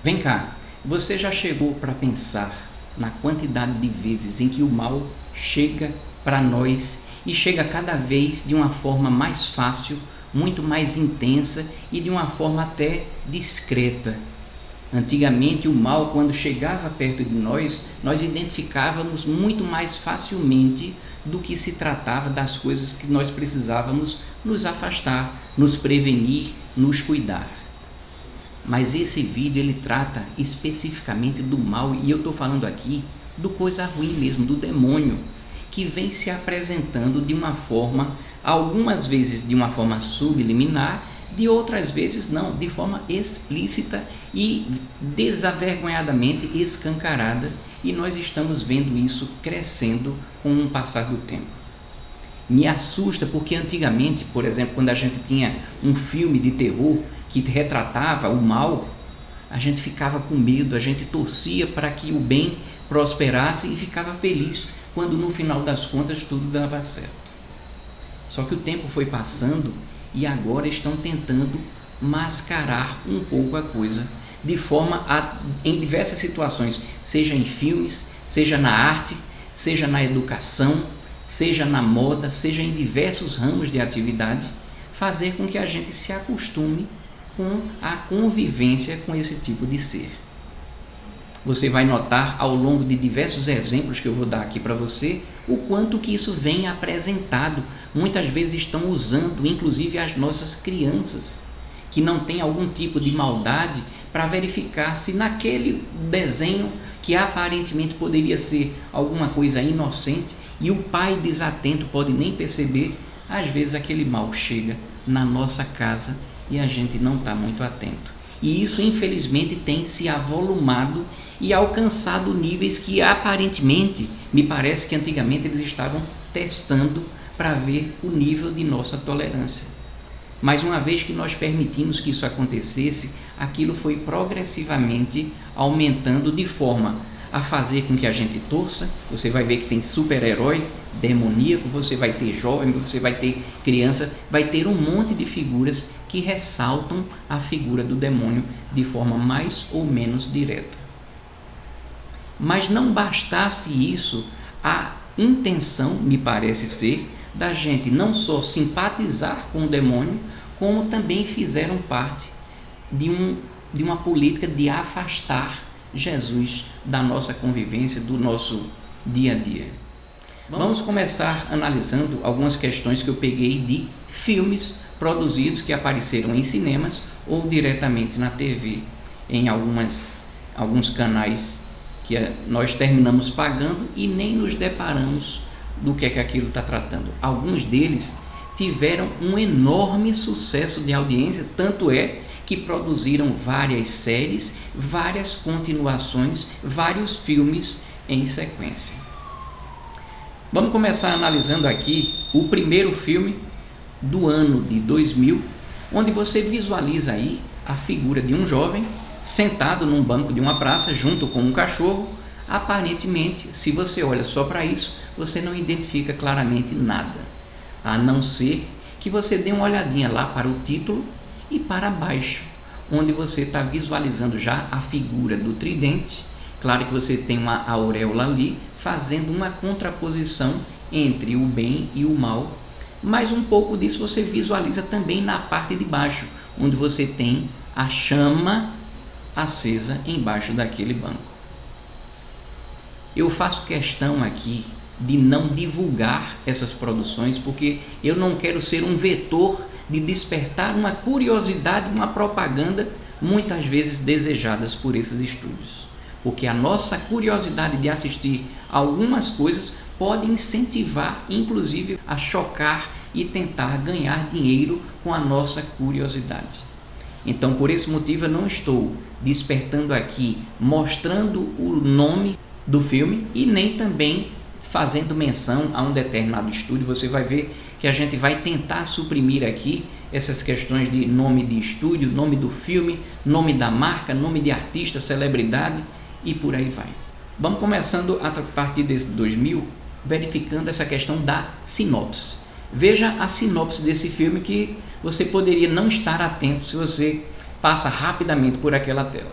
Vem cá, você já chegou para pensar na quantidade de vezes em que o mal chega para nós e chega cada vez de uma forma mais fácil, muito mais intensa e de uma forma até discreta? Antigamente, o mal, quando chegava perto de nós identificávamos muito mais facilmente do que se tratava das coisas que nós precisávamos nos afastar, nos prevenir, nos cuidar. Mas esse vídeo ele trata especificamente do mal, e eu estou falando aqui do coisa ruim mesmo, do demônio, que vem se apresentando de uma forma, algumas vezes de uma forma subliminar, de outras vezes não, de forma explícita e desavergonhadamente escancarada, e nós estamos vendo isso crescendo com o passar do tempo. Me assusta porque antigamente, por exemplo, quando a gente tinha um filme de terror que retratava o mal, a gente ficava com medo, a gente torcia para que o bem prosperasse e ficava feliz quando no final das contas tudo dava certo. Só que o tempo foi passando e agora estão tentando mascarar um pouco a coisa, de forma em diversas situações, seja em filmes, seja na arte, seja na educação, seja na moda, seja em diversos ramos de atividade, fazer com que a gente se acostume com a convivência com esse tipo de ser. Você vai notar ao longo de diversos exemplos que eu vou dar aqui para você, o quanto que isso vem apresentado. Muitas vezes estão usando, inclusive, as nossas crianças, que não têm algum tipo de maldade, para verificar se naquele desenho, que aparentemente poderia ser alguma coisa inocente, e o pai desatento pode nem perceber, às vezes aquele mal chega na nossa casa e a gente não está muito atento. E isso, infelizmente, tem se avolumado e alcançado níveis que aparentemente, me parece que antigamente eles estavam testando para ver o nível de nossa tolerância. Mas uma vez que nós permitimos que isso acontecesse, aquilo foi progressivamente aumentando de forma a fazer com que a gente torça. Você vai ver que tem super-herói demoníaco, você vai ter jovem, você vai ter criança, vai ter um monte de figuras que ressaltam a figura do demônio de forma mais ou menos direta. Mas não bastasse isso, a intenção, me parece ser, da gente não só simpatizar com o demônio, como também fizeram parte de uma política de afastar Jesus da nossa convivência, do nosso dia a dia. Vamos começar analisando algumas questões que eu peguei de filmes produzidos que apareceram em cinemas ou diretamente na TV, em alguns canais que nós terminamos pagando e nem nos deparamos do que é que aquilo está tratando. Alguns deles tiveram um enorme sucesso de audiência, tanto é que produziram várias séries, várias continuações, vários filmes em sequência. Vamos começar analisando aqui o primeiro filme do ano de 2000, onde você visualiza aí a figura de um jovem sentado num banco de uma praça junto com um cachorro. Aparentemente, se você olha só para isso, você não identifica claramente nada, a não ser que você dê uma olhadinha lá para o título e para baixo, onde você está visualizando já a figura do tridente. Claro que você tem uma auréola ali, fazendo uma contraposição entre o bem e o mal, mas um pouco disso você visualiza também na parte de baixo, onde você tem a chama acesa embaixo daquele banco. Eu faço questão aqui de não divulgar essas produções, porque eu não quero ser um vetor de despertar uma curiosidade, uma propaganda, muitas vezes desejadas por esses estúdios. Porque a nossa curiosidade de assistir algumas coisas pode incentivar, inclusive, a chocar e tentar ganhar dinheiro com a nossa curiosidade. Então, por esse motivo, eu não estou despertando aqui, mostrando o nome do filme e nem também fazendo menção a um determinado estúdio. Você vai ver que a gente vai tentar suprimir aqui essas questões de nome de estúdio, nome do filme, nome da marca, nome de artista, celebridade e por aí vai. Vamos começando a partir desse 2000, verificando essa questão da sinopse. Veja a sinopse desse filme, que você poderia não estar atento se você passa rapidamente por aquela tela.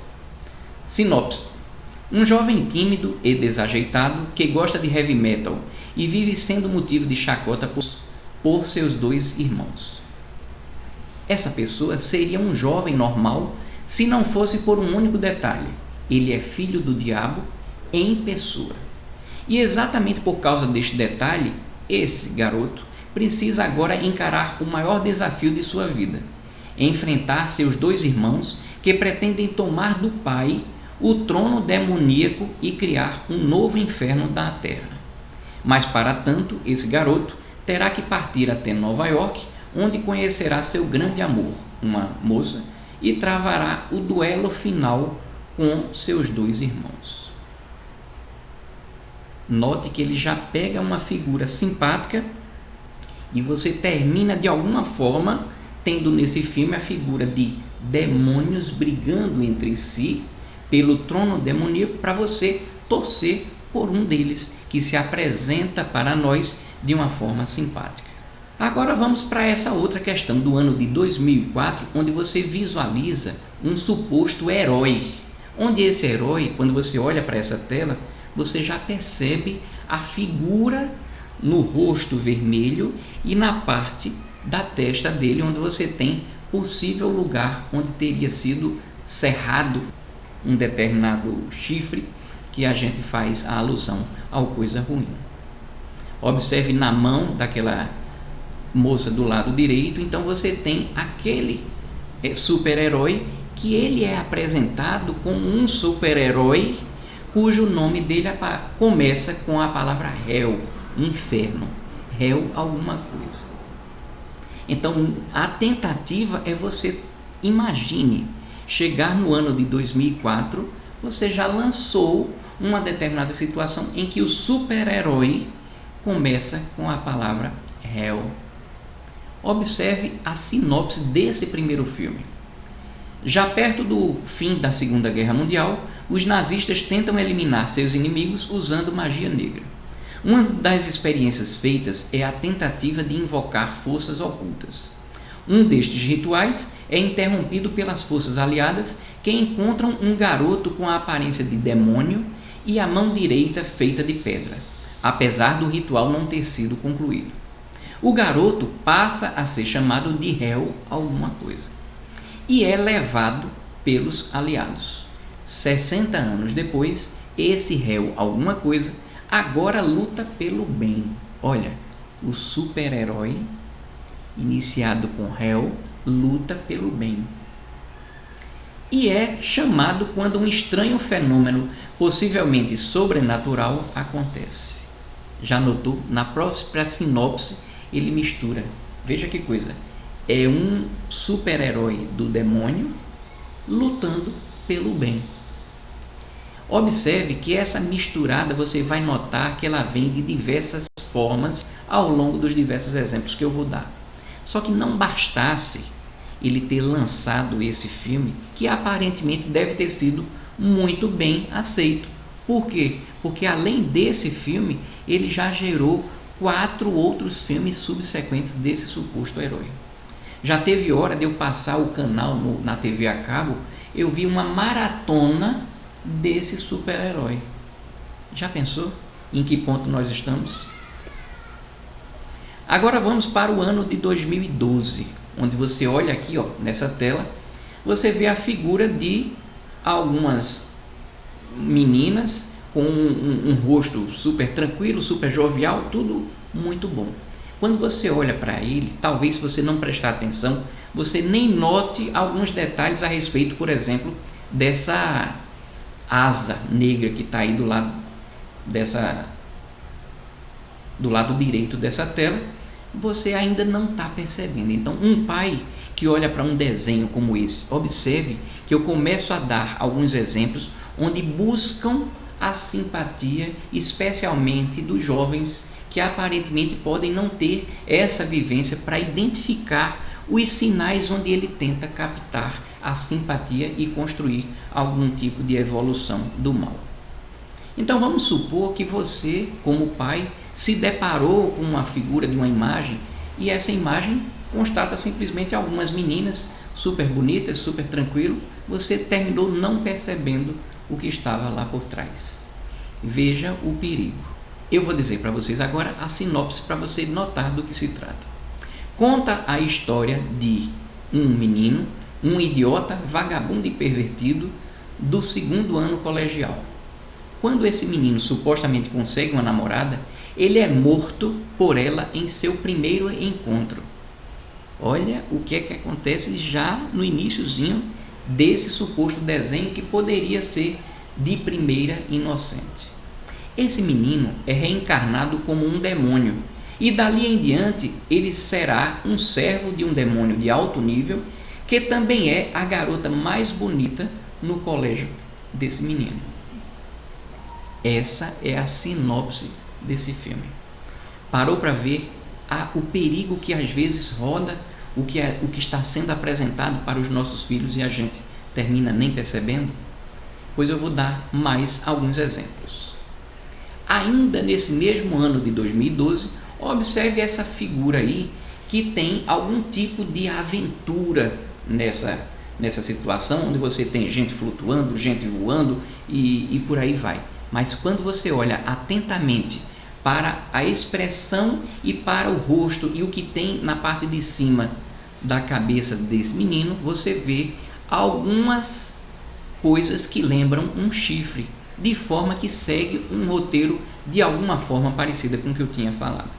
Sinopse: um jovem tímido e desajeitado que gosta de heavy metal e vive sendo motivo de chacota por seus dois irmãos. Essa pessoa seria um jovem normal se não fosse por um único detalhe: ele é filho do diabo em pessoa. E exatamente por causa deste detalhe, esse garoto precisa agora encarar o maior desafio de sua vida: enfrentar seus dois irmãos que pretendem tomar do pai o trono demoníaco e criar um novo inferno na terra. Mas para tanto, esse garoto terá que partir até Nova York, onde conhecerá seu grande amor, uma moça, e travará o duelo final com seus dois irmãos. Note que ele já pega uma figura simpática e você termina de alguma forma tendo nesse filme a figura de demônios brigando entre si pelo trono demoníaco, para você torcer por um deles que se apresenta para nós de uma forma simpática. Agora vamos para essa outra questão do ano de 2004, onde você visualiza um suposto herói, onde esse herói, quando você olha para essa tela, você já percebe a figura no rosto vermelho e na parte da testa dele, onde você tem possível lugar onde teria sido cerrado um determinado chifre, que a gente faz a alusão ao coisa ruim. Observe na mão daquela moça do lado direito, então você tem aquele super-herói que ele é apresentado como um super-herói cujo nome dele começa com a palavra Hell, inferno, Hell alguma coisa. Então a tentativa é você imagine chegar no ano de 2004, você já lançou uma determinada situação em que o super-herói começa com a palavra Hell. Observe a sinopse desse primeiro filme. Já perto do fim da Segunda Guerra Mundial, os nazistas tentam eliminar seus inimigos usando magia negra. Uma das experiências feitas é a tentativa de invocar forças ocultas. Um destes rituais é interrompido pelas forças aliadas, que encontram um garoto com a aparência de demônio e a mão direita feita de pedra, apesar do ritual não ter sido concluído. O garoto passa a ser chamado de Hell alguma coisa e é levado pelos aliados. 60 anos depois, esse Hell alguma coisa agora luta pelo bem. Olha, o super-herói iniciado com Hell luta pelo bem. E é chamado quando um estranho fenômeno, possivelmente sobrenatural, acontece. Já notou? Na própria sinopse ele mistura. Veja que coisa. É um super-herói do demônio lutando pelo bem. Observe que essa misturada você vai notar que ela vem de diversas formas ao longo dos diversos exemplos que eu vou dar. Só que não bastasse ele ter lançado esse filme, que aparentemente deve ter sido muito bem aceito. Por quê? Porque além desse filme, ele já gerou 4 outros filmes subsequentes desse suposto herói. Já teve hora de eu passar o canal na TV a cabo, eu vi uma maratona desse super-herói. Já pensou em que ponto nós estamos? Agora vamos para o ano de 2012, onde você olha aqui, ó, nessa tela, você vê a figura de algumas meninas com um rosto super tranquilo, super jovial, tudo muito bom. Quando você olha para ele, talvez se você não prestar atenção, você nem note alguns detalhes a respeito, por exemplo, dessa asa negra que está aí do lado direito dessa tela, você ainda não está percebendo. Então, um pai que olha para um desenho como esse, observe que eu começo a dar alguns exemplos onde buscam a simpatia, especialmente dos jovens que aparentemente podem não ter essa vivência para identificar os sinais onde ele tenta captar a simpatia e construir algum tipo de evolução do mal. Então vamos supor que você, como pai, se deparou com uma figura de uma imagem e essa imagem constata simplesmente algumas meninas super bonitas, super tranquilo, você terminou não percebendo o que estava lá por trás. Veja o perigo. Eu vou dizer para vocês agora a sinopse para você notar do que se trata. Conta a história de um menino, um idiota, vagabundo e pervertido do 2º ano colegial. Quando esse menino supostamente consegue uma namorada, ele é morto por ela em seu primeiro encontro. Olha o que é que acontece já no iniciozinho desse suposto desenho que poderia ser de primeira inocente. Esse menino é reencarnado como um demônio e dali em diante ele será um servo de um demônio de alto nível que também é a garota mais bonita no colégio desse menino. Essa é a sinopse desse filme. Parou para ver o perigo que às vezes roda o que está sendo apresentado para os nossos filhos e a gente termina nem percebendo? Pois eu vou dar mais alguns exemplos. Ainda nesse mesmo ano de 2012, observe essa figura aí que tem algum tipo de aventura nessa situação, onde você tem gente flutuando, gente voando e por aí vai. Mas quando você olha atentamente para a expressão e para o rosto e o que tem na parte de cima da cabeça desse menino, você vê algumas coisas que lembram um chifre, de forma que segue um roteiro de alguma forma parecida com o que eu tinha falado.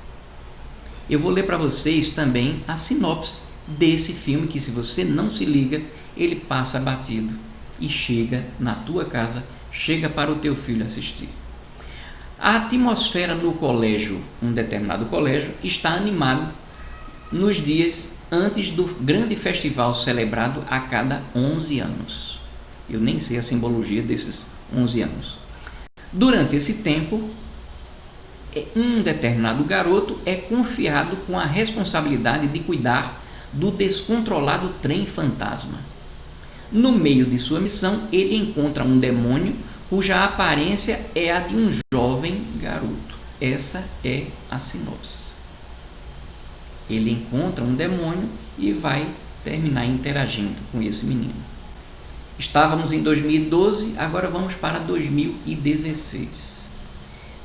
Eu vou ler para vocês também a sinopse desse filme, que se você não se liga, ele passa batido e chega na tua casa, chega para o teu filho assistir. A atmosfera no colégio, um determinado colégio, está animada nos dias antes do grande festival celebrado a cada 11 anos. Eu nem sei a simbologia desses 11 anos. Durante esse tempo, um determinado garoto é confiado com a responsabilidade de cuidar do descontrolado trem fantasma. No meio de sua missão, ele encontra um demônio cuja aparência é a de um jovem garoto. Essa é a sinopse. Ele encontra um demônio e vai terminar interagindo com esse menino. Estávamos em 2012, agora vamos para 2016.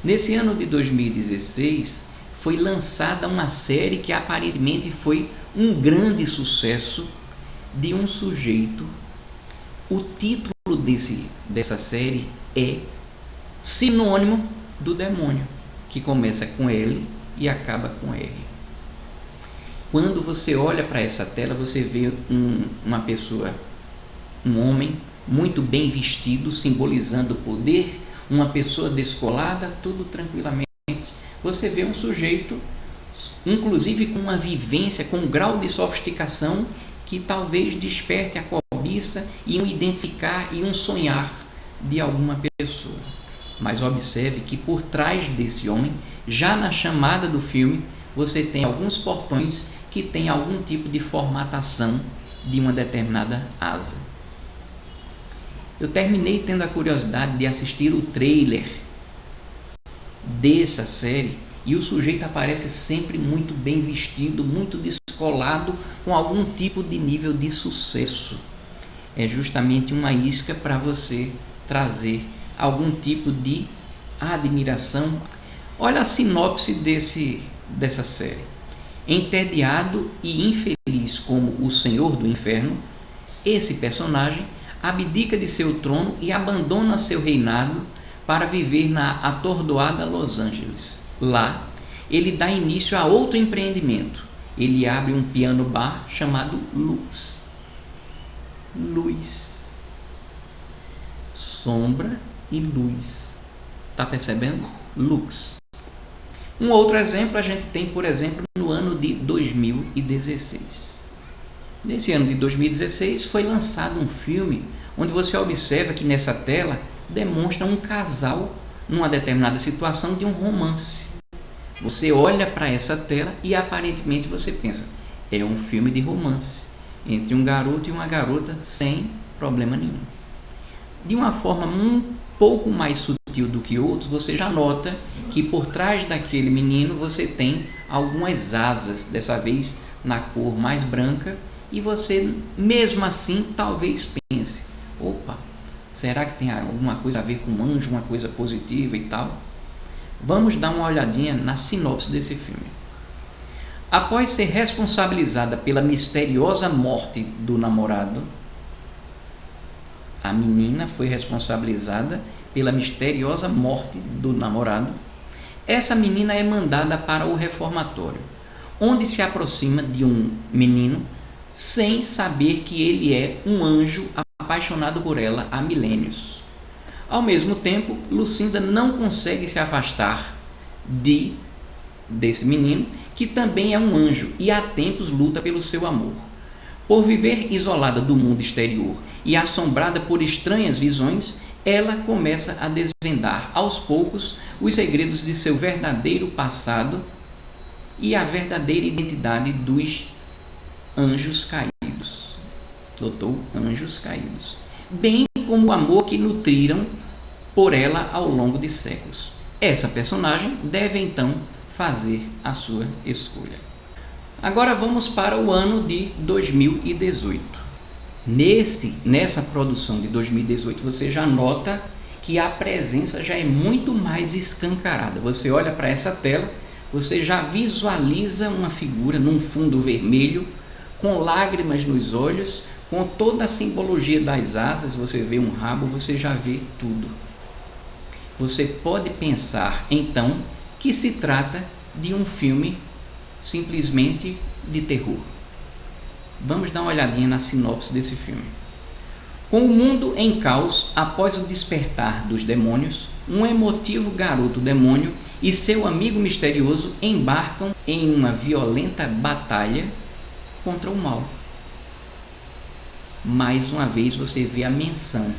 Nesse ano de 2016, foi lançada uma série que aparentemente foi um grande sucesso de um sujeito. O título dessa série é sinônimo do demônio, que começa com L e acaba com R. Quando você olha para essa tela, você vê uma pessoa, um homem muito bem vestido, simbolizando poder, uma pessoa descolada, tudo tranquilamente. Você vê um sujeito, inclusive com uma vivência, com um grau de sofisticação que talvez desperte a cobiça e um identificar e um sonhar de alguma pessoa. Mas observe que por trás desse homem, já na chamada do filme, você tem alguns portões que têm algum tipo de formatação de uma determinada asa. Eu terminei tendo a curiosidade de assistir o trailer dessa série e o sujeito aparece sempre muito bem vestido, muito descolado, com algum tipo de nível de sucesso. É justamente uma isca para você trazer algum tipo de admiração. Olha a sinopse dessa série. Entediado e infeliz como o Senhor do Inferno, esse personagem abdica de seu trono e abandona seu reinado para viver na atordoada Los Angeles. Lá, ele dá início a outro empreendimento. Ele abre um piano bar chamado Lux. Luz. Sombra e luz. Está percebendo? Lux. Um outro exemplo a gente tem, por exemplo, no ano de 2016. Nesse ano de 2016 foi lançado um filme onde você observa que nessa tela demonstra um casal numa determinada situação de um romance. Você olha para essa tela e aparentemente você pensa, é um filme de romance entre um garoto e uma garota sem problema nenhum. De uma forma um pouco mais sutil do que outros, você já nota que por trás daquele menino você tem algumas asas, dessa vez na cor mais branca, e você mesmo assim talvez pense, opa, Será que tem alguma coisa a ver com anjo, uma coisa positiva e tal? Vamos dar uma olhadinha na sinopse desse filme. Após ser responsabilizada pela misteriosa morte do namorado, a menina foi responsabilizada pela misteriosa morte do namorado. Essa menina é mandada para o reformatório, onde se aproxima de um menino sem saber que ele é um anjo apaixonado por ela há milênios. Ao mesmo tempo, Lucinda não consegue se afastar desse menino, que também é um anjo e há tempos luta pelo seu amor. Por viver isolada do mundo exterior e assombrada por estranhas visões, ela começa a desvendar aos poucos os segredos de seu verdadeiro passado e a verdadeira identidade dos anjos caídos. Notou? Anjos caídos. Bem como o amor que nutriram por ela ao longo de séculos. Essa personagem deve então fazer a sua escolha. Agora vamos para o ano de 2018. Nessa produção de 2018, você já nota que a presença já é muito mais escancarada. Você olha para essa tela, você já visualiza uma figura num fundo vermelho, com lágrimas nos olhos, com toda a simbologia das asas, você vê um rabo, você já vê tudo. Você pode pensar, então, que se trata de um filme simplesmente de terror. Vamos dar uma olhadinha na sinopse desse filme. Com o mundo em caos após o despertar dos demônios, um emotivo garoto demônio e seu amigo misterioso embarcam em uma violenta batalha contra o mal. Mais uma vez você vê a menção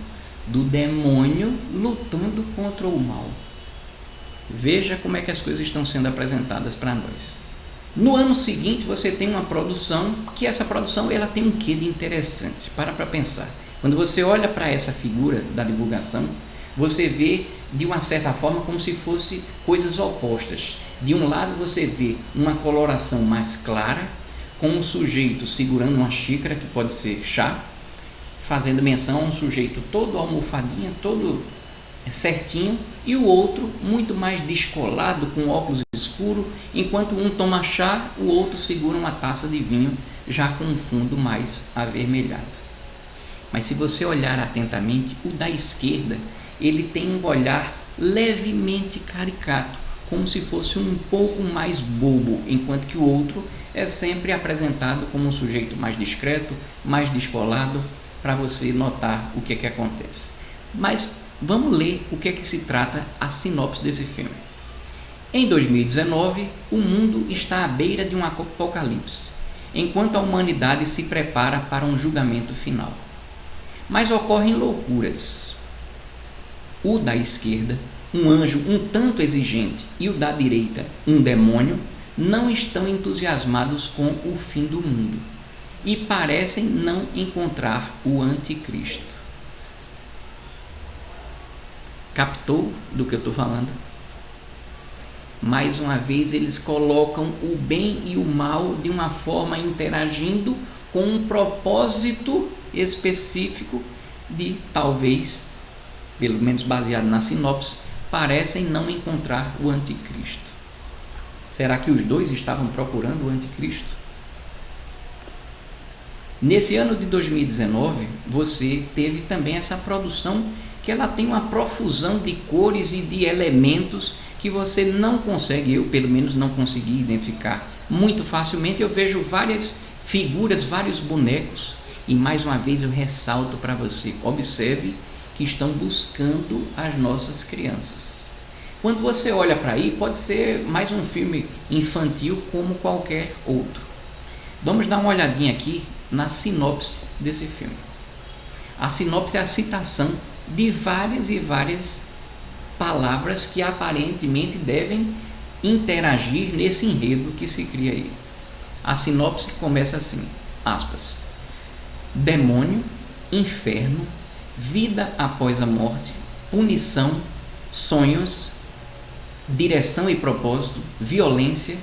do demônio lutando contra o mal. Veja como é que as coisas estão sendo apresentadas para nós. No ano seguinte você tem uma produção, que essa produção ela tem um quê de interessante. Para pensar. Quando você olha para essa figura da divulgação, você vê de uma certa forma como se fosse coisas opostas. De um lado você vê uma coloração mais clara, com um sujeito segurando uma xícara, que pode ser chá, fazendo menção a um sujeito todo almofadinho, todo certinho, e o outro muito mais descolado, com óculos escuro, enquanto um toma chá, o outro segura uma taça de vinho, já com um fundo mais avermelhado. Mas se você olhar atentamente, o da esquerda, ele tem um olhar levemente caricato, como se fosse um pouco mais bobo, enquanto que o outro é sempre apresentado como um sujeito mais discreto, mais descolado, para você notar o que é que acontece. Mas vamos ler o que é que se trata a sinopse desse filme. Em 2019, o mundo está à beira de um apocalipse, enquanto a humanidade se prepara para um julgamento final. Mas ocorrem loucuras. O da esquerda, um anjo um tanto exigente, e o da direita, um demônio, não estão entusiasmados com o fim do mundo e parecem não encontrar o anticristo. Captou do que eu estou falando? Mais uma vez eles colocam o bem e o mal de uma forma interagindo com um propósito específico de talvez, pelo menos baseado na sinopse, parecem não encontrar o anticristo. Será que os dois estavam procurando o anticristo? Nesse ano de 2019, você teve também essa produção que ela tem uma profusão de cores e de elementos que você não consegue, eu pelo menos não consegui identificar muito facilmente. Eu vejo várias figuras, vários bonecos, e mais uma vez eu ressalto para você, observe que estão buscando as nossas crianças. Quando você olha para aí, pode ser mais um filme infantil como qualquer outro. Vamos dar uma olhadinha aqui na sinopse desse filme. A sinopse é a citação de várias e várias palavras que aparentemente devem interagir nesse enredo que se cria aí. A sinopse começa assim, aspas: demônio, inferno, vida após a morte, punição, sonhos, direção e propósito, violência,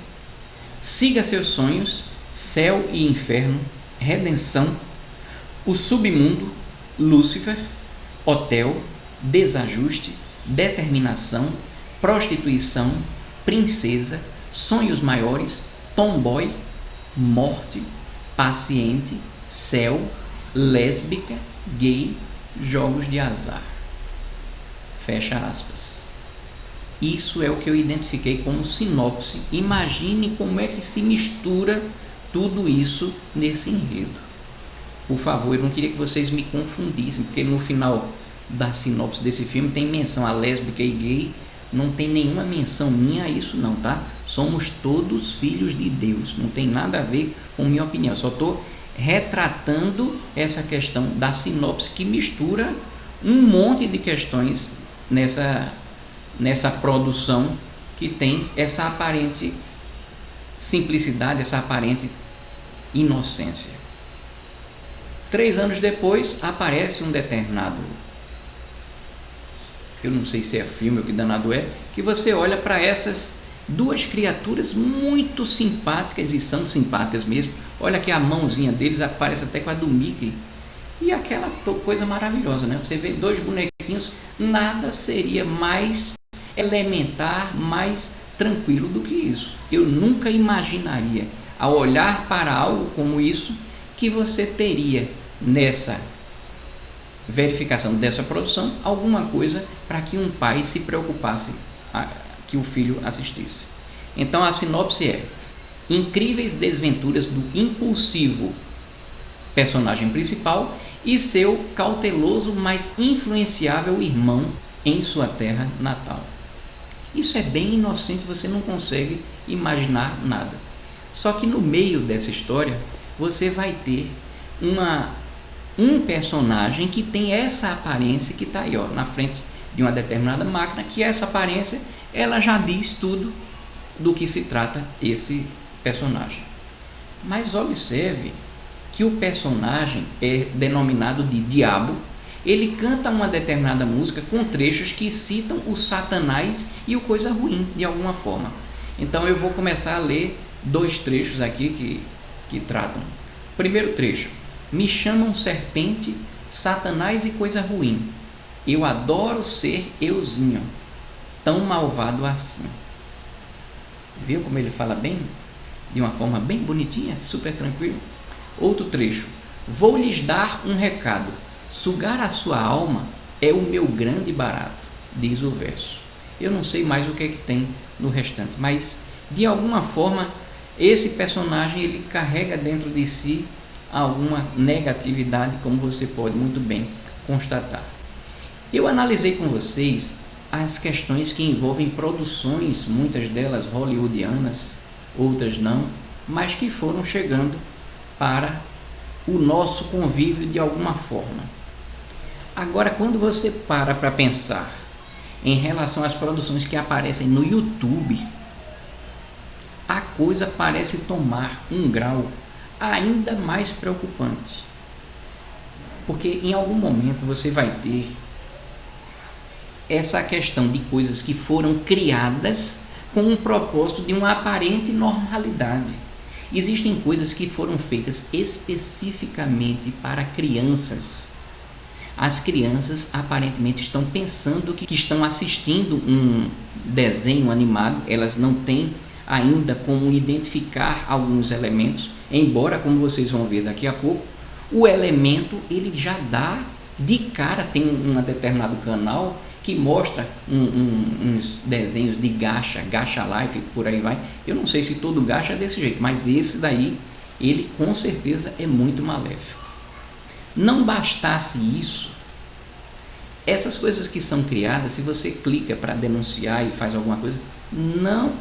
siga seus sonhos, céu e inferno, redenção, o submundo, Lúcifer, hotel, desajuste, determinação, prostituição, princesa, sonhos maiores, tomboy, morte, paciente, céu, lésbica, gay, jogos de azar. Fecha aspas. Isso é o que eu identifiquei como sinopse. Imagine como é que se mistura tudo isso nesse enredo. Por favor, eu não queria que vocês me confundissem, porque no final da sinopse desse filme tem menção a lésbica e gay, não tem nenhuma menção minha a isso não, tá? Somos todos filhos de Deus, não tem nada a ver com minha opinião, só estou retratando essa questão da sinopse que mistura um monte de questões nessa produção que tem essa aparente simplicidade, essa aparente inocência. 3 anos depois aparece um determinado, eu não sei se é filme ou que danado é, que você olha para essas duas criaturas muito simpáticas, e são simpáticas mesmo. Olha aqui a mãozinha deles, aparece até com a do Mickey, e aquela coisa maravilhosa, né? Você vê 2 bonequinhos, nada seria mais elementar, mais tranquilo do que isso. Eu nunca imaginaria, ao olhar para algo como isso, que você teria nessa verificação dessa produção alguma coisa para que um pai se preocupasse que o filho assistisse. Então a sinopse é: incríveis desventuras do impulsivo personagem principal e seu cauteloso, mas influenciável irmão em sua terra natal. Isso é bem inocente, você não consegue imaginar nada. Só que no meio dessa história você vai ter um personagem que tem essa aparência que está aí, ó, na frente de uma determinada máquina, que essa aparência ela já diz tudo do que se trata esse personagem. Mas observe que o personagem é denominado de Diabo. Ele canta uma determinada música com trechos que citam o Satanás e o coisa ruim de alguma forma. Então eu vou começar a ler 2 trechos aqui que tratam. Primeiro trecho: me chamam serpente, Satanás e coisa ruim. Eu adoro ser euzinho, tão malvado assim. Viu como ele fala bem? De uma forma bem bonitinha, super tranquilo. Outro trecho: vou lhes dar um recado. Sugar a sua alma é o meu grande barato, diz o verso. Eu não sei mais o que é que tem no restante, mas de alguma forma esse personagem ele carrega dentro de si alguma negatividade, como você pode muito bem constatar. Eu analisei com vocês as questões que envolvem produções, muitas delas hollywoodianas, outras não, mas que foram chegando para o nosso convívio de alguma forma. Agora, quando você para pensar em relação às produções que aparecem no YouTube, a coisa parece tomar um grau ainda mais preocupante, porque em algum momento você vai ter essa questão de coisas que foram criadas com um propósito de uma aparente normalidade. Existem coisas que foram feitas especificamente para crianças. As crianças aparentemente estão pensando que estão assistindo um desenho animado, elas não têm ainda como identificar alguns elementos, embora, como vocês vão ver daqui a pouco, o elemento ele já dá de cara. Tem um determinado canal que mostra uns desenhos de gacha life, por aí vai. Eu não sei se todo gacha é desse jeito, mas esse daí, ele com certeza é muito maléfico. Não bastasse isso, essas coisas que são criadas, se você clica para denunciar e faz alguma coisa,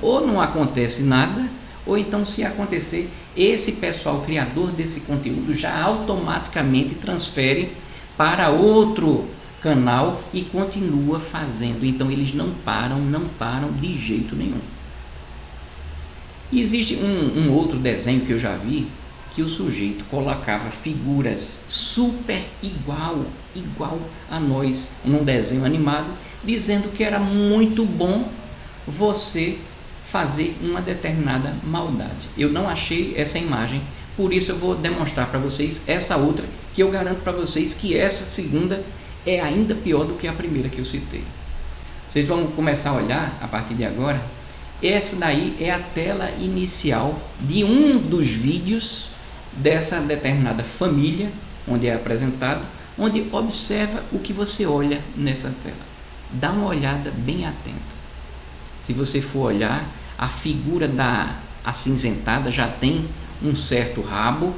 ou não acontece nada, ou então, se acontecer, esse pessoal criador desse conteúdo já automaticamente transfere para outro canal e continua fazendo. Então eles não param de jeito nenhum. E existe um outro desenho que eu já vi, que o sujeito colocava figuras super igual a nós num desenho animado, dizendo que era muito bom você fazer uma determinada maldade. Eu não achei essa imagem, por isso eu vou demonstrar para vocês essa outra, que eu garanto para vocês que essa segunda é ainda pior do que a primeira que eu citei. Vocês vão começar a olhar a partir de agora. Essa daí é a tela inicial de um dos vídeos dessa determinada família, onde é apresentado, onde observa o que você olha nessa tela. Dá uma olhada bem atenta. Se você for olhar, a figura da acinzentada já tem um certo rabo,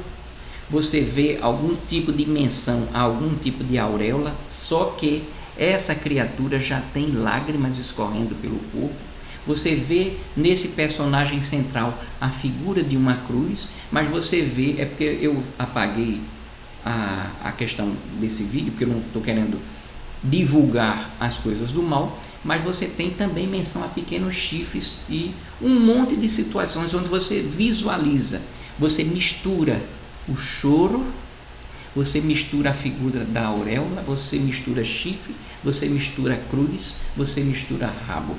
você vê algum tipo de menção a algum tipo de auréola, só que essa criatura já tem lágrimas escorrendo pelo corpo. Você vê nesse personagem central a figura de uma cruz, mas você vê, é porque eu apaguei a questão desse vídeo, porque eu não estou querendo divulgar as coisas do mal, mas você tem também menção a pequenos chifres e um monte de situações onde você visualiza, você mistura o choro, você mistura a figura da auréola, você mistura chifre, você mistura cruz, você mistura rabo.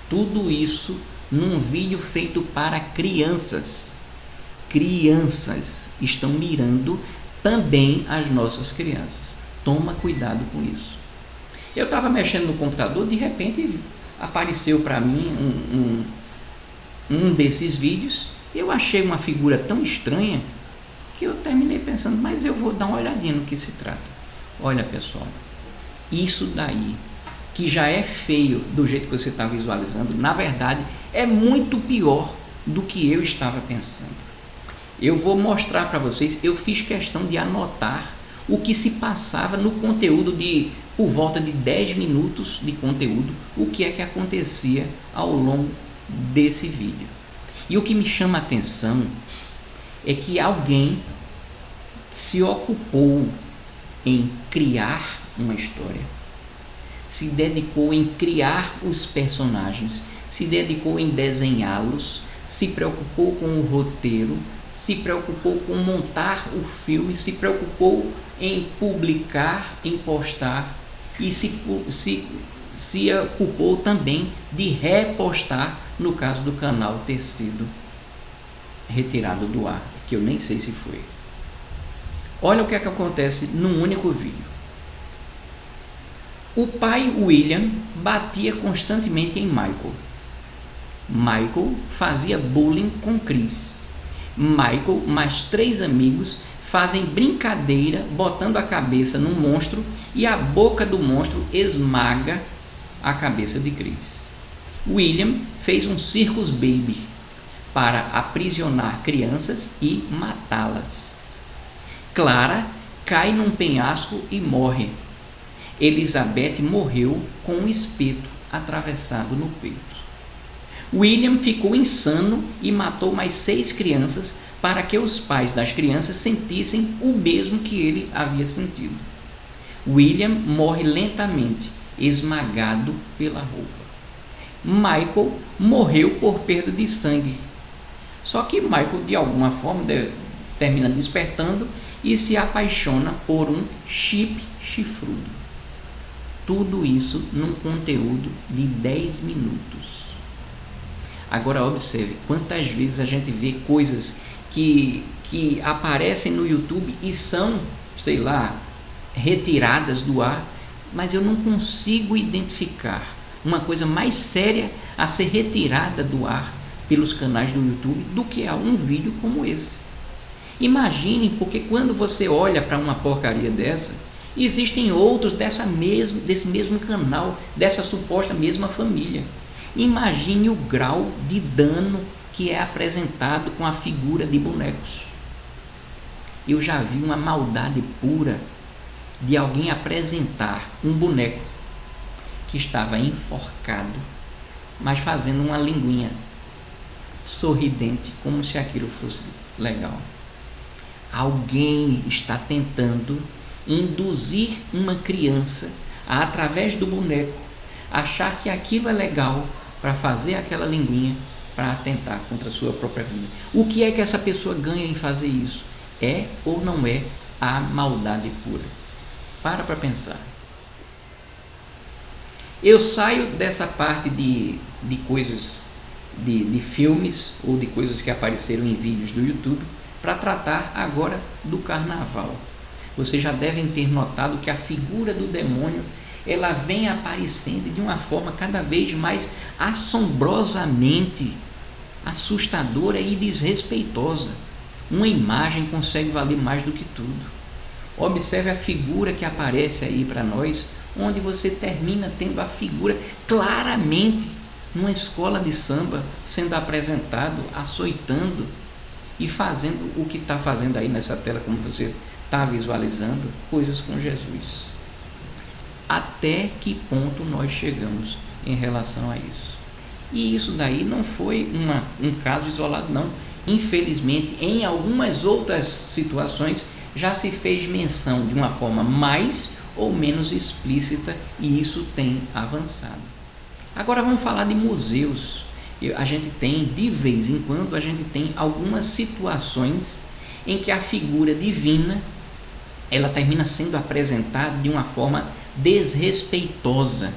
Tudo isso num vídeo feito para crianças. Crianças estão mirando também as nossas crianças. Toma cuidado com isso. Eu estava mexendo no computador, de repente apareceu para mim um desses vídeos. Eu achei uma figura tão estranha que eu terminei pensando, mas eu vou dar uma olhadinha no que se trata. Olha, pessoal, isso daí, que já é feio do jeito que você está visualizando, na verdade é muito pior do que eu estava pensando. Eu vou mostrar para vocês, eu fiz questão de anotar o que se passava no conteúdo de por volta de 10 minutos de conteúdo, o que é que acontecia ao longo desse vídeo. E o que me chama a atenção é que alguém se ocupou em criar uma história, se dedicou em criar os personagens, se dedicou em desenhá-los, se preocupou com o roteiro, se preocupou com montar o filme, se preocupou em publicar, em postar e se ocupou também de repostar, no caso do canal ter sido retirado do ar, que eu nem sei se foi. Olha o que é que acontece num único vídeo. O pai William batia constantemente em Michael. Michael fazia bullying com Chris. Michael mais 3 amigos fazem brincadeira botando a cabeça num monstro e a boca do monstro esmaga a cabeça de Chris. William fez um circus baby para aprisionar crianças e matá-las. Clara cai num penhasco e morre. Elizabeth morreu com um espeto atravessado no peito. William ficou insano e matou mais 6 crianças para que os pais das crianças sentissem o mesmo que ele havia sentido. William morre lentamente, esmagado pela roupa. Michael morreu por perda de sangue. Só que Michael, de alguma forma, termina despertando e se apaixona por um chip chifrudo. Tudo isso num conteúdo de 10 minutos. Agora observe quantas vezes a gente vê coisas que aparecem no YouTube e são, sei lá, retiradas do ar, mas eu não consigo identificar uma coisa mais séria a ser retirada do ar pelos canais do YouTube do que um vídeo como esse. Imagine, porque quando você olha para uma porcaria dessa, existem outros desse mesmo canal, dessa suposta mesma família. Imagine o grau de dano que é apresentado com a figura de bonecos. Eu já vi uma maldade pura de alguém apresentar um boneco que estava enforcado, mas fazendo uma linguinha sorridente, como se aquilo fosse legal. Alguém está tentando induzir uma criança a, através do boneco, achar que aquilo é legal para fazer aquela linguinha para atentar contra a sua própria vida. O que é que essa pessoa ganha em fazer isso? É ou não é a maldade pura? Para pensar. Eu saio dessa parte de coisas, de filmes ou de coisas que apareceram em vídeos do YouTube para tratar agora do carnaval. vocês já devem ter notado que a figura do demônio ela vem aparecendo de uma forma cada vez mais assombrosamente assustadora e desrespeitosa. Uma imagem consegue valer mais do que tudo. Observe a figura que aparece aí para nós, onde você termina tendo a figura claramente numa escola de samba sendo apresentado, açoitando e fazendo o que está fazendo aí nessa tela, como você está visualizando, coisas com Jesus. Até que ponto nós chegamos em relação a isso? E isso daí não foi um caso isolado, não. Infelizmente, em algumas outras situações já se fez menção de uma forma mais ou menos explícita e isso tem avançado. Agora vamos falar de museus. A gente tem, de vez em quando, a gente tem algumas situações em que a figura divina ela termina sendo apresentada de uma forma desrespeitosa,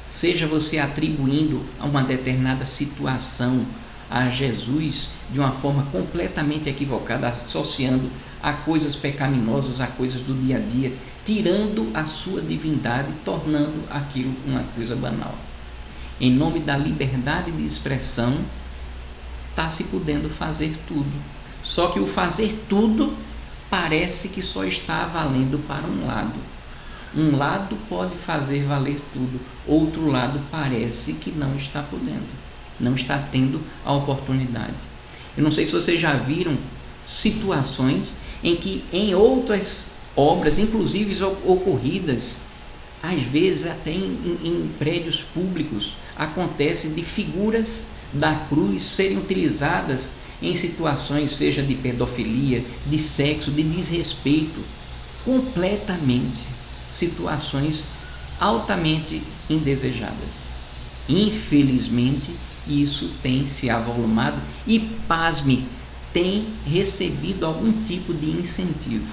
seja você atribuindo a uma determinada situação a Jesus de uma forma completamente equivocada, associando a coisas pecaminosas, a coisas do dia a dia, tirando a sua divindade, tornando aquilo uma coisa banal. Em nome da liberdade de expressão, está se podendo fazer tudo. Só que o fazer tudo parece que só está valendo para um lado. Um lado pode fazer valer tudo, outro lado parece que não está podendo, não está tendo a oportunidade. Eu não sei se vocês já viram situações em que em outras obras, inclusive ocorridas, às vezes até em prédios públicos, acontece de figuras da cruz serem utilizadas em situações, seja de pedofilia, de sexo, de desrespeito, completamente situações altamente indesejadas. Infelizmente, isso tem se avolumado e, pasme, tem recebido algum tipo de incentivo.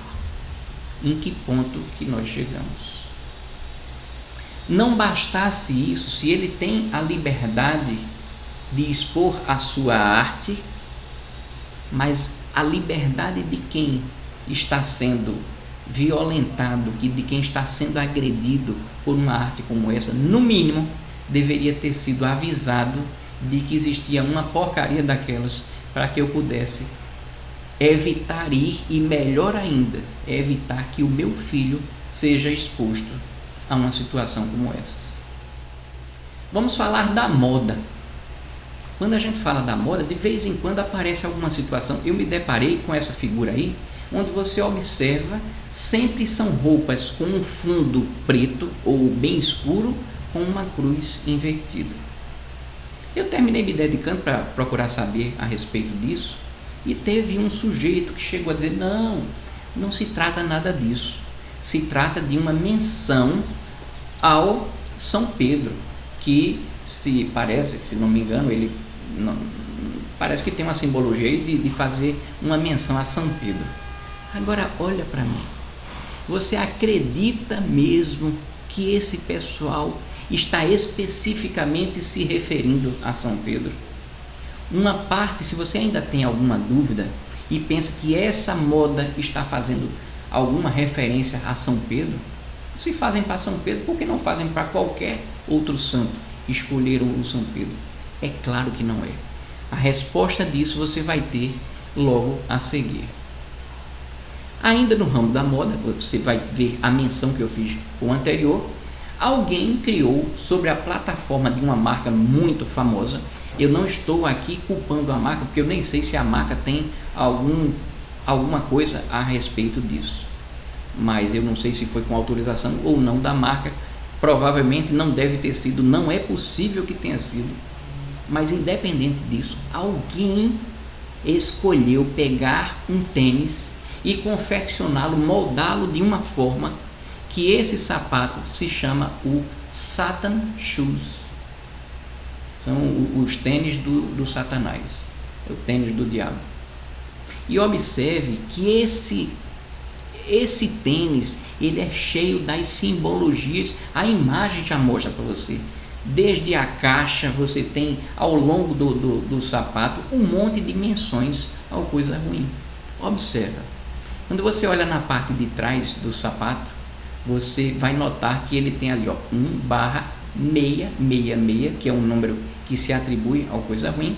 Em que ponto que nós chegamos? Não bastasse isso, se ele tem a liberdade de expor a sua arte, mas a liberdade de quem está sendo violentado, de quem está sendo agredido por uma arte como essa, no mínimo, deveria ter sido avisado de que existia uma porcaria daquelas para que eu pudesse evitar ir e, melhor ainda, evitar que o meu filho seja exposto a uma situação como essas. Vamos falar da moda. Quando a gente fala da moda, de vez em quando aparece alguma situação. Eu me deparei com essa figura aí, onde você observa, sempre são roupas com um fundo preto ou bem escuro, com uma cruz invertida. Eu terminei me dedicando para procurar saber a respeito disso, e teve um sujeito que chegou a dizer: não se trata nada disso, se trata de uma menção ao São Pedro, que se não me engano, ele parece que tem uma simbologia aí de fazer uma menção a São Pedro. Agora olha para mim, você acredita mesmo que esse pessoal está especificamente se referindo a São Pedro? Uma parte, se você ainda tem alguma dúvida e pensa que essa moda está fazendo alguma referência a São Pedro, se fazem para São Pedro, por que não fazem para qualquer outro santo? Escolheram o São Pedro. É claro que não é. A resposta disso você vai ter logo a seguir. Ainda no ramo da moda, você vai ver a menção que eu fiz com o anterior. Alguém criou sobre a plataforma de uma marca muito famosa. Eu não estou aqui culpando a marca, porque eu nem sei se a marca tem alguma coisa a respeito disso. Mas eu não sei se foi com autorização ou não da marca. Provavelmente não deve ter sido, não é possível que tenha sido. Mas independente disso, alguém escolheu pegar um tênis e confeccioná-lo, moldá-lo de uma forma que esse sapato se chama o Satan Shoes. São os tênis do Satanás, o tênis do diabo. E observe que esse tênis, ele é cheio das simbologias. A imagem já mostra para você. Desde a caixa, você tem ao longo do sapato um monte de menções ao coisa ruim. Observa. Quando você olha na parte de trás do sapato, você vai notar que ele tem ali 1/666, que é um número que se atribui ao coisa ruim,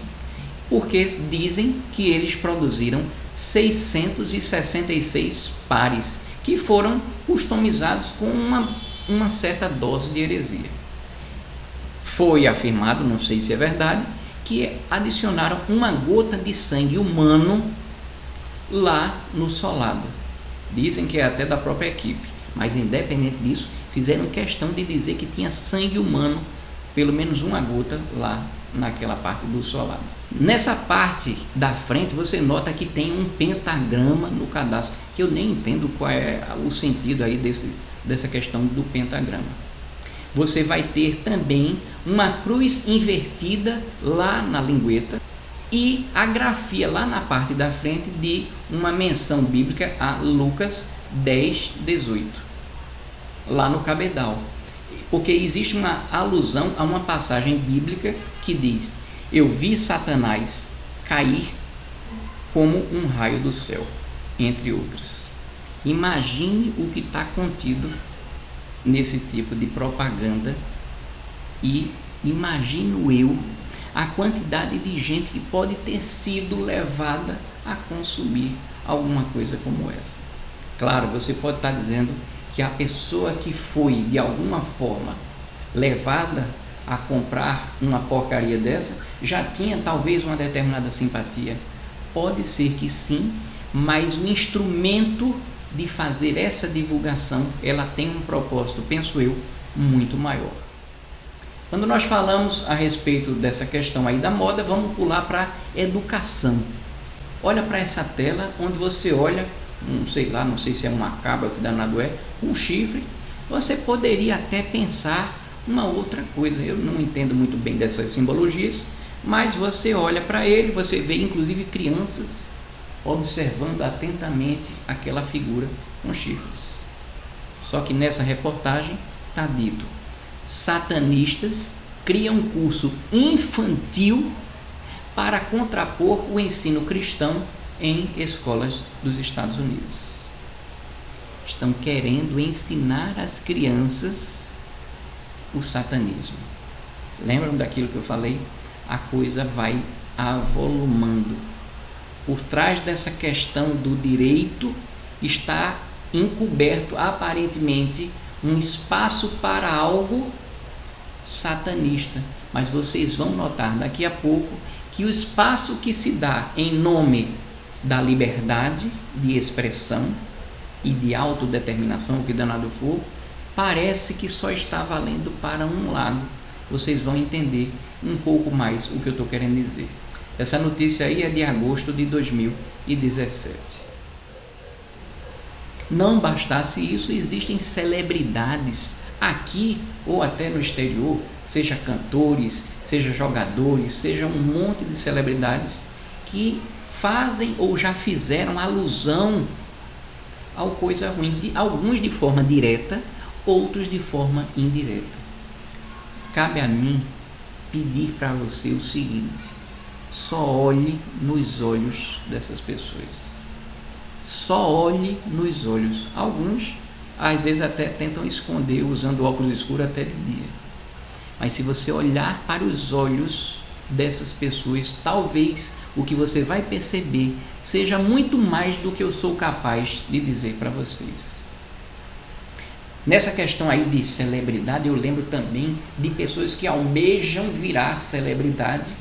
porque dizem que eles produziram 666 pares, que foram customizados com uma certa dose de heresia. Foi afirmado, não sei se é verdade, que adicionaram uma gota de sangue humano lá no solado. Dizem que é até da própria equipe, mas independente disso, fizeram questão de dizer que tinha sangue humano, pelo menos uma gota lá naquela parte do solado. Nessa parte da frente você nota que tem um pentagrama no cadastro, que eu nem entendo qual é o sentido aí dessa questão do pentagrama. Você vai ter também uma cruz invertida lá na lingueta e a grafia lá na parte da frente de uma menção bíblica a Lucas 10:18, lá no cabedal. Porque existe uma alusão a uma passagem bíblica que diz: eu vi Satanás cair como um raio do céu, entre outras. Imagine o que está contido nesse tipo de propaganda e imagino eu a quantidade de gente que pode ter sido levada a consumir alguma coisa como essa. Claro, você pode estar dizendo que a pessoa que foi de alguma forma levada a comprar uma porcaria dessa já tinha talvez uma determinada simpatia. Pode ser que sim, mas o instrumento de fazer essa divulgação, ela tem um propósito, penso eu, muito maior. Quando nós falamos a respeito dessa questão aí da moda, vamos pular para a educação. Olha para essa tela onde você olha, não sei se é uma cabra, que danado é, um chifre. Você poderia até pensar uma outra coisa. Eu não entendo muito bem dessas simbologias, mas você olha para ele, você vê inclusive crianças observando atentamente aquela figura com chifres. Só que nessa reportagem está dito: satanistas criam um curso infantil para contrapor o ensino cristão em escolas dos Estados Unidos. Estão querendo ensinar às crianças o satanismo. Lembram daquilo que eu falei? A coisa vai avolumando. Por trás dessa questão do direito está encoberto aparentemente um espaço para algo satanista, mas vocês vão notar daqui a pouco que o espaço que se dá em nome da liberdade de expressão e de autodeterminação, o que danado for, parece que só está valendo para um lado. Vocês vão entender um pouco mais o que eu estou querendo dizer. Essa notícia aí é de agosto de 2017. Não bastasse isso, existem celebridades aqui ou até no exterior, seja cantores, seja jogadores, seja um monte de celebridades que fazem ou já fizeram alusão ao coisa ruim, alguns de forma direta, outros de forma indireta. Cabe a mim pedir para você o seguinte: só olhe nos olhos dessas pessoas. Só olhe nos olhos. Alguns, às vezes, até tentam esconder usando óculos escuros até de dia. Mas se você olhar para os olhos dessas pessoas, talvez o que você vai perceber seja muito mais do que eu sou capaz de dizer para vocês. Nessa questão aí de celebridade, eu lembro também de pessoas que almejam virar celebridade.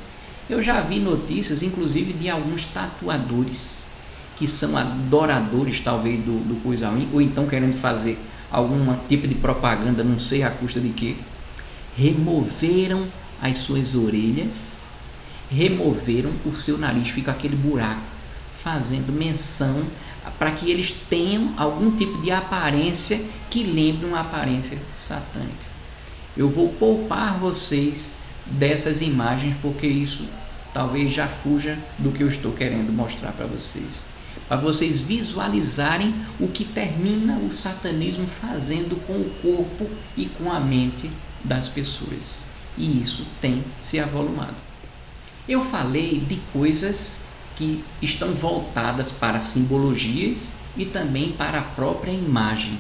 Eu já vi notícias, inclusive, de alguns tatuadores que são adoradores, talvez, do coisa ruim, ou então querendo fazer algum tipo de propaganda, não sei a custa de quê. Removeram as suas orelhas, removeram o seu nariz, fica aquele buraco, fazendo menção para que eles tenham algum tipo de aparência que lembre uma aparência satânica. Eu vou poupar vocês dessas imagens, porque isso talvez já fuja do que eu estou querendo mostrar para vocês. Para vocês visualizarem o que termina o satanismo fazendo com o corpo e com a mente das pessoas. E isso tem se avolumado. Eu falei de coisas que estão voltadas para simbologias e também para a própria imagem.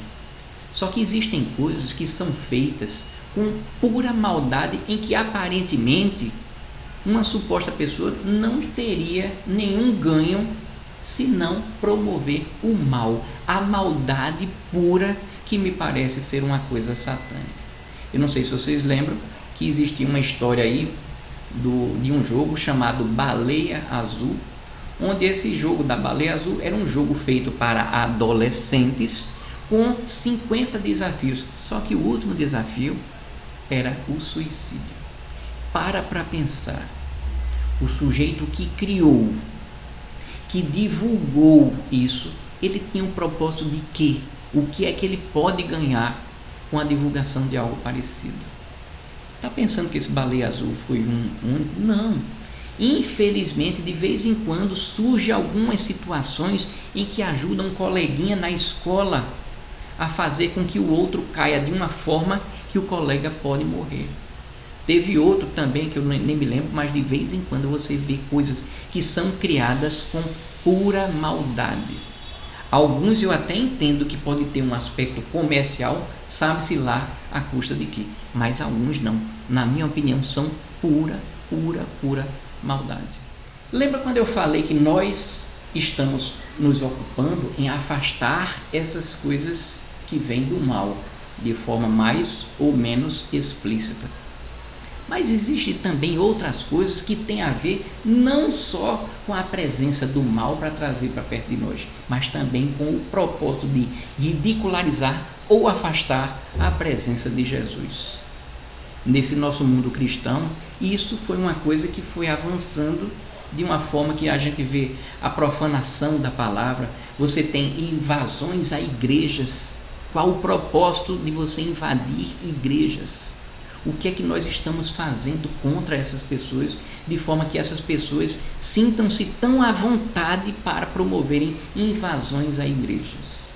Só que existem coisas que são feitas com pura maldade, em que aparentemente uma suposta pessoa não teria nenhum ganho se não promover o mal, a maldade pura, que me parece ser uma coisa satânica. Eu não sei se vocês lembram que existia uma história aí de um jogo chamado Baleia Azul, onde esse jogo da Baleia Azul era um jogo feito para adolescentes com 50 desafios, só que o último desafio era o suicídio. Para pensar, o sujeito que criou, que divulgou isso, ele tinha um propósito de quê? O que é que ele pode ganhar com a divulgação de algo parecido? Está pensando que esse Baleia Azul foi um único? Não. Infelizmente, de vez em quando surgem algumas situações em que ajudam um coleguinha na escola a fazer com que o outro caia de uma forma que o colega pode morrer. Teve outro também que eu nem me lembro, mas de vez em quando você vê coisas que são criadas com pura maldade. Alguns eu até entendo que pode ter um aspecto comercial, sabe-se lá a custa de quê, mas alguns não. Na minha opinião, são pura maldade. Lembra quando eu falei que nós estamos nos ocupando em afastar essas coisas que vêm do mal, de forma mais ou menos explícita? Mas existem também outras coisas que têm a ver não só com a presença do mal para trazer para perto de nós, mas também com o propósito de ridicularizar ou afastar a presença de Jesus. Nesse nosso mundo cristão, isso foi uma coisa que foi avançando de uma forma que a gente vê a profanação da palavra. Você tem invasões a igrejas. Qual o propósito de você invadir igrejas? O que é que nós estamos fazendo contra essas pessoas, de forma que essas pessoas sintam-se tão à vontade para promoverem invasões a igrejas?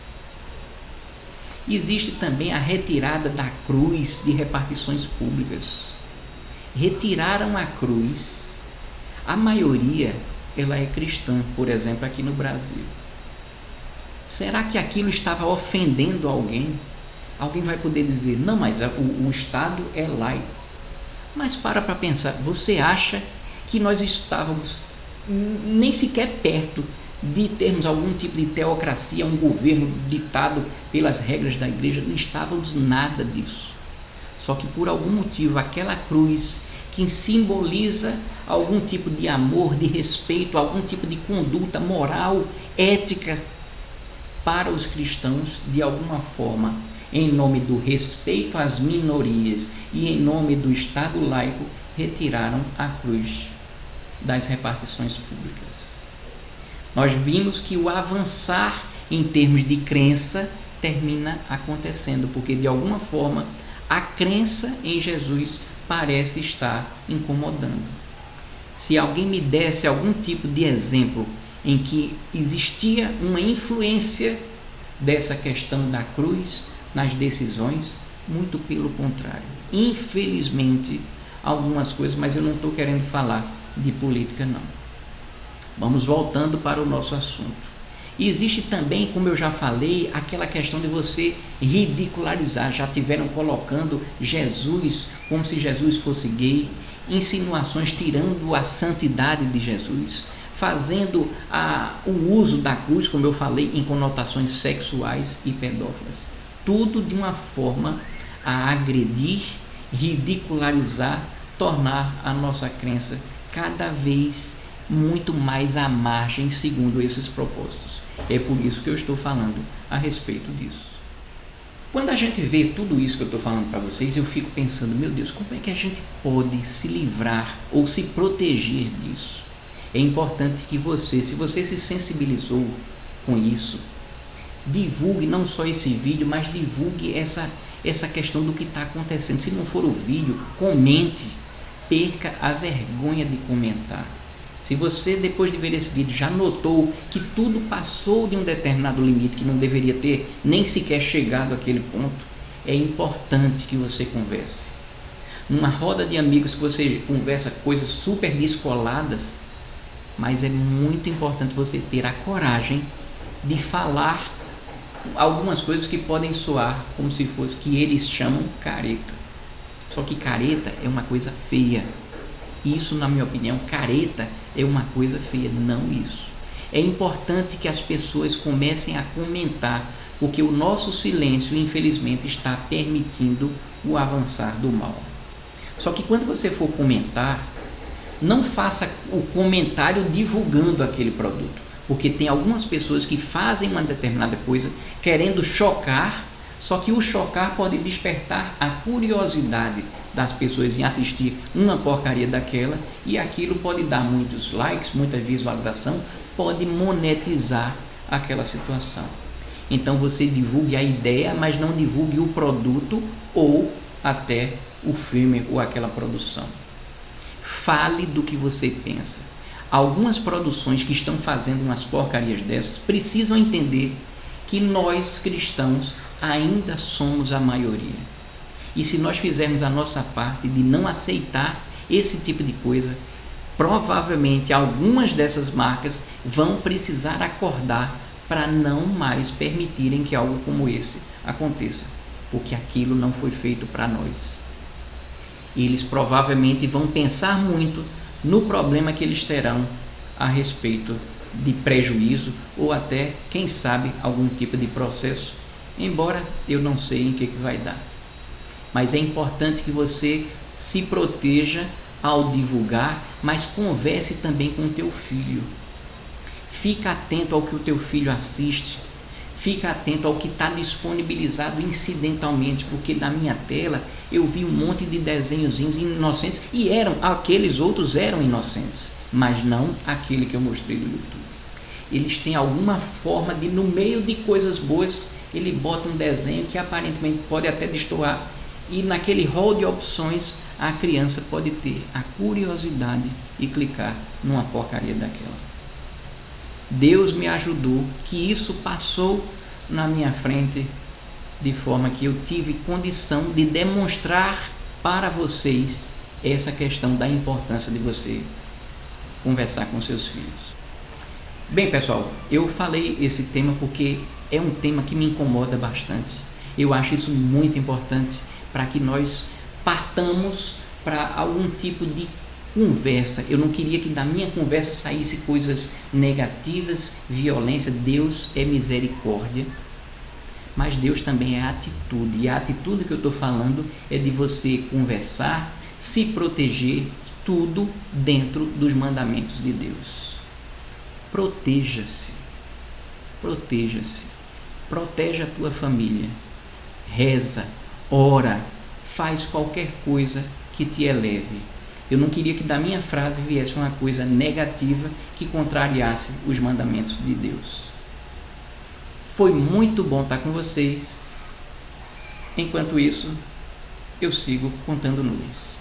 Existe também a retirada da cruz de repartições públicas. Retiraram a cruz. A maioria, ela é cristã, por exemplo, aqui no Brasil. Será que aquilo estava ofendendo alguém? Alguém vai poder dizer, não, mas o Estado é laico. Mas para pensar, você acha que nós estávamos nem sequer perto de termos algum tipo de teocracia, um governo ditado pelas regras da igreja? Não estávamos nada disso. Só que por algum motivo, aquela cruz que simboliza algum tipo de amor, de respeito, algum tipo de conduta moral, ética, para os cristãos, de alguma forma, em nome do respeito às minorias e em nome do Estado laico, retiraram a cruz das repartições públicas. Nós vimos que o avançar em termos de crença termina acontecendo, porque de alguma forma a crença em Jesus parece estar incomodando. Se alguém me desse algum tipo de exemplo em que existia uma influência dessa questão da cruz nas decisões, muito pelo contrário. Infelizmente, algumas coisas, mas eu não estou querendo falar de política, não. Vamos voltando para o nosso assunto. E existe também, como eu já falei, aquela questão de você ridicularizar. Já tiveram colocando Jesus como se Jesus fosse gay, insinuações tirando a santidade de Jesus, fazendo o uso da cruz, como eu falei, em conotações sexuais e pedófilas. Tudo de uma forma a agredir, ridicularizar, tornar a nossa crença cada vez muito mais à margem, segundo esses propósitos. É por isso que eu estou falando a respeito disso. Quando a gente vê tudo isso que eu estou falando para vocês, eu fico pensando, meu Deus, como é que a gente pode se livrar ou se proteger disso? É importante que você, se você se sensibilizou com isso, divulgue não só esse vídeo, mas divulgue essa questão do que está acontecendo. Se não for o vídeo, comente, perca a vergonha de comentar. Se você, depois de ver esse vídeo, já notou que tudo passou de um determinado limite, que não deveria ter nem sequer chegado àquele ponto, é importante que você converse. Numa roda de amigos que você conversa coisas super descoladas, mas é muito importante você ter a coragem de falar algumas coisas que podem soar como se fosse que eles chamam careta. Só que careta é uma coisa feia. Isso, na minha opinião, careta é uma coisa feia, não isso. É importante que as pessoas comecem a comentar, porque o nosso silêncio, infelizmente, está permitindo o avançar do mal. Só que quando você for comentar, não faça o comentário divulgando aquele produto, porque tem algumas pessoas que fazem uma determinada coisa querendo chocar, só que o chocar pode despertar a curiosidade das pessoas em assistir uma porcaria daquela, e aquilo pode dar muitos likes, muita visualização, pode monetizar aquela situação. Então você divulgue a ideia, mas não divulgue o produto ou até o filme ou aquela produção. Fale do que você pensa. Algumas produções que estão fazendo umas porcarias dessas precisam entender que nós cristãos ainda somos a maioria. E se nós fizermos a nossa parte de não aceitar esse tipo de coisa, provavelmente algumas dessas marcas vão precisar acordar para não mais permitirem que algo como esse aconteça, porque aquilo não foi feito para nós. Eles provavelmente vão pensar muito no problema que eles terão a respeito de prejuízo ou até, quem sabe, algum tipo de processo, embora eu não sei em que vai dar. Mas é importante que você se proteja ao divulgar, mas converse também com o teu filho. Fica atento ao que o teu filho assiste, fica atento ao que está disponibilizado incidentalmente, porque na minha tela eu vi um monte de desenhozinhos inocentes, e aqueles outros eram inocentes, mas não aquele que eu mostrei no YouTube. Eles têm alguma forma de, no meio de coisas boas, ele bota um desenho que aparentemente pode até destoar, e naquele hall de opções a criança pode ter a curiosidade e clicar numa porcaria daquela. Deus me ajudou que isso passou na minha frente, de forma que eu tive condição de demonstrar para vocês essa questão da importância de você conversar com seus filhos. Bem, pessoal, eu falei esse tema porque é um tema que me incomoda bastante. Eu acho isso muito importante para que nós partamos para algum tipo de conversa. Eu não queria que da minha conversa saísse coisas negativas, violência. Deus é misericórdia, mas Deus também é atitude, e a atitude que eu estou falando é de você conversar, se proteger, tudo dentro dos mandamentos de Deus. Proteja-se, proteja-se, proteja a tua família, reza, ora, faz qualquer coisa que te eleve. Eu não queria que da minha frase viesse uma coisa negativa que contrariasse os mandamentos de Deus. Foi muito bom estar com vocês. Enquanto isso, eu sigo contando nuvens.